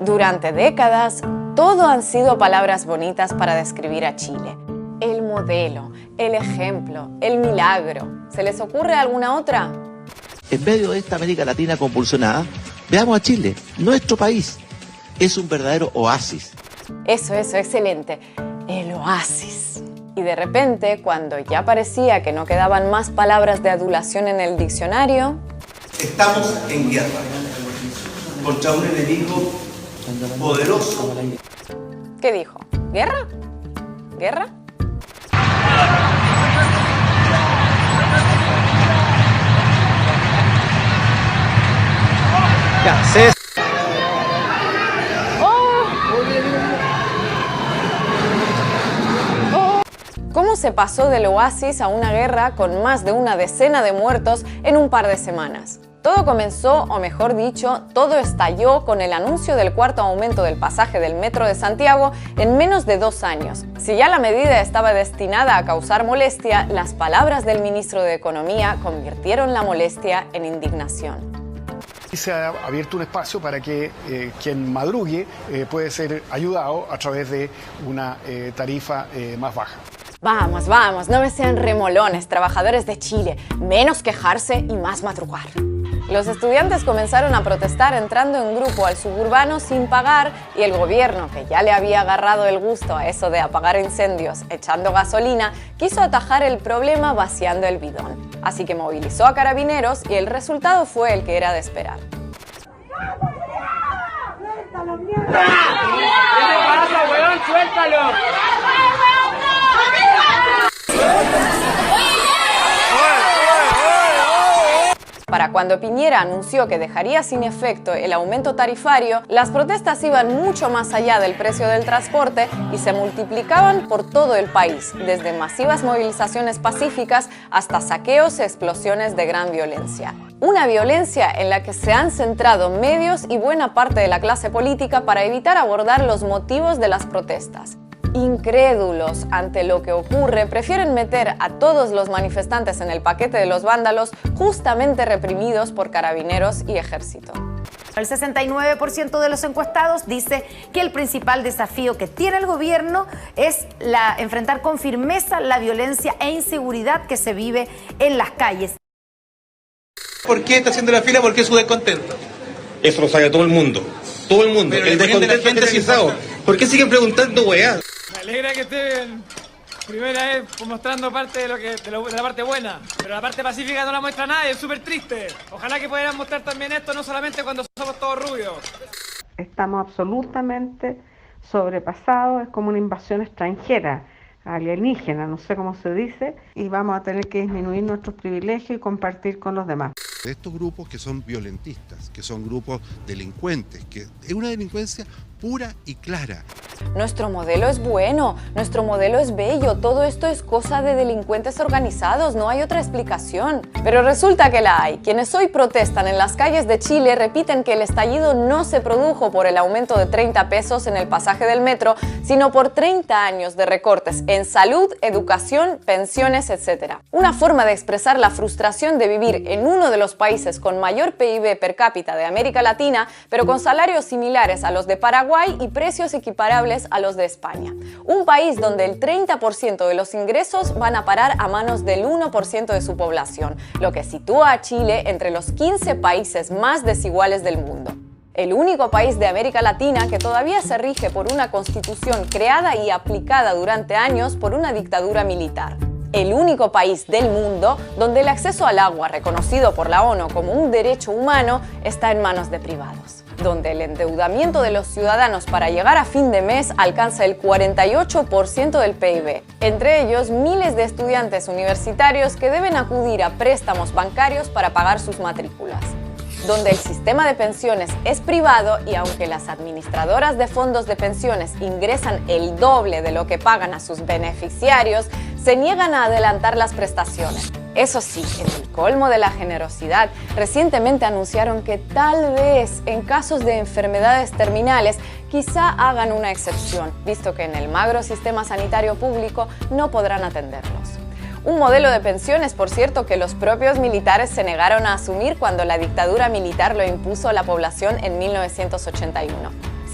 Durante décadas, todo han sido palabras bonitas para describir a Chile. El modelo, el ejemplo, el milagro. ¿Se les ocurre alguna otra? En medio de esta América Latina convulsionada, veamos a Chile, nuestro país. Es un verdadero oasis. Eso, excelente. El oasis. Y de repente, cuando ya parecía que no quedaban más palabras de adulación en el diccionario... Estamos en guerra contra un enemigo poderoso. ¿Qué dijo? ¿Guerra? ¿Guerra? ¿Cómo se pasó del oasis a una guerra con más de una decena de muertos en un par de semanas? Todo comenzó, o mejor dicho, todo estalló con el anuncio del cuarto aumento del pasaje del Metro de Santiago en menos de 2 años. Si ya la medida estaba destinada a causar molestia, las palabras del ministro de Economía convirtieron la molestia en indignación. Se ha abierto un espacio para que quien madrugue puede ser ayudado a través de una tarifa más baja. Vamos, no me sean remolones, trabajadores de Chile. Menos quejarse y más madrugar. Los estudiantes comenzaron a protestar entrando en grupo al suburbano sin pagar y el gobierno, que ya le había agarrado el gusto a eso de apagar incendios echando gasolina, quiso atajar el problema vaciando el bidón. Así que movilizó a carabineros y el resultado fue el que era de esperar. ¡Suéltalo, mierda! ¿Qué te pasa, weón? ¡Suéltalo! Para cuando Piñera anunció que dejaría sin efecto el aumento tarifario, las protestas iban mucho más allá del precio del transporte y se multiplicaban por todo el país, desde masivas movilizaciones pacíficas hasta saqueos y explosiones de gran violencia. Una violencia en la que se han centrado medios y buena parte de la clase política para evitar abordar los motivos de las protestas. Incrédulos ante lo que ocurre, prefieren meter a todos los manifestantes en el paquete de los vándalos justamente reprimidos por carabineros y ejército. El 69% de los encuestados dice que el principal desafío que tiene el gobierno es enfrentar con firmeza la violencia e inseguridad que se vive en las calles. ¿Por qué está haciendo la fila? Porque es su descontento. Eso lo sabe todo el mundo. Todo el mundo. Pero el descontento generalizado. ¿Por qué siguen preguntando weá? Me alegra que estén primera vez mostrando parte de la parte buena, pero la parte pacífica no la muestra nadie, es súper triste. Ojalá que pudieran mostrar también esto, no solamente cuando somos todos rubios. Estamos absolutamente sobrepasados, es como una invasión extranjera, alienígena, no sé cómo se dice, y vamos a tener que disminuir nuestros privilegios y compartir con los demás. De estos grupos que son violentistas, que son grupos delincuentes, que es una delincuencia pura y clara. Nuestro modelo es bueno, nuestro modelo es bello, todo esto es cosa de delincuentes organizados, no hay otra explicación. Pero resulta que la hay. Quienes hoy protestan en las calles de Chile repiten que el estallido no se produjo por el aumento de 30 pesos en el pasaje del metro, sino por 30 años de recortes en salud, educación, pensiones, etc. Una forma de expresar la frustración de vivir en uno de los países con mayor PIB per cápita de América Latina, pero con salarios similares a los de Paraguay y precios equiparables a los de España. Un país donde el 30% de los ingresos van a parar a manos del 1% de su población, lo que sitúa a Chile entre los 15 países más desiguales del mundo. El único país de América Latina que todavía se rige por una constitución creada y aplicada durante años por una dictadura militar. El único país del mundo donde el acceso al agua, reconocido por la ONU como un derecho humano, está en manos de privados. Donde el endeudamiento de los ciudadanos para llegar a fin de mes alcanza el 48% del PIB. Entre ellos, miles de estudiantes universitarios que deben acudir a préstamos bancarios para pagar sus matrículas. Donde el sistema de pensiones es privado y aunque las administradoras de fondos de pensiones ingresan el doble de lo que pagan a sus beneficiarios, se niegan a adelantar las prestaciones. Eso sí, en el colmo de la generosidad, recientemente anunciaron que tal vez en casos de enfermedades terminales quizá hagan una excepción, visto que en el magro sistema sanitario público no podrán atenderlos. Un modelo de pensiones, por cierto, que los propios militares se negaron a asumir cuando la dictadura militar lo impuso a la población en 1981.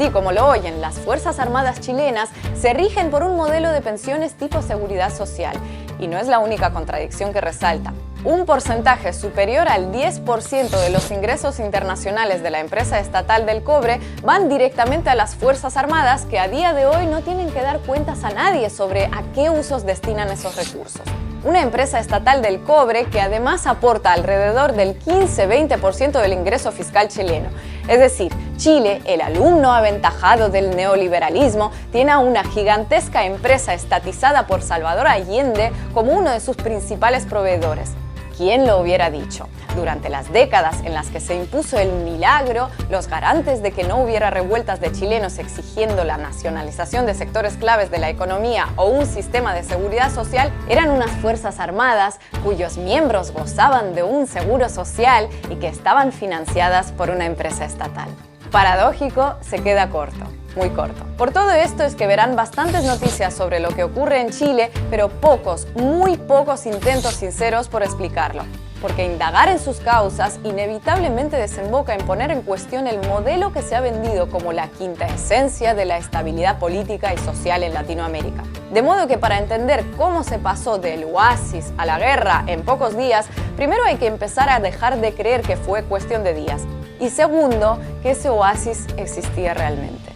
Sí, como lo oyen, las Fuerzas Armadas chilenas se rigen por un modelo de pensiones tipo seguridad social. Y no es la única contradicción que resalta. Un porcentaje superior al 10% de los ingresos internacionales de la empresa estatal del cobre van directamente a las Fuerzas Armadas, que a día de hoy no tienen que dar cuentas a nadie sobre a qué usos destinan esos recursos. Una empresa estatal del cobre que además aporta alrededor del 15-20% del ingreso fiscal chileno. Es decir, Chile, el alumno aventajado del neoliberalismo, tiene a una gigantesca empresa estatizada por Salvador Allende como uno de sus principales proveedores. ¿Quién lo hubiera dicho? Durante las décadas en las que se impuso el milagro, los garantes de que no hubiera revueltas de chilenos exigiendo la nacionalización de sectores claves de la economía o un sistema de seguridad social eran unas fuerzas armadas cuyos miembros gozaban de un seguro social y que estaban financiadas por una empresa estatal. Paradójico, se queda corto. Muy corto. Por todo esto es que verán bastantes noticias sobre lo que ocurre en Chile, pero pocos, muy pocos intentos sinceros por explicarlo. Porque indagar en sus causas inevitablemente desemboca en poner en cuestión el modelo que se ha vendido como la quinta esencia de la estabilidad política y social en Latinoamérica. De modo que para entender cómo se pasó del oasis a la guerra en pocos días, primero hay que empezar a dejar de creer que fue cuestión de días. Y segundo, que ese oasis existía realmente.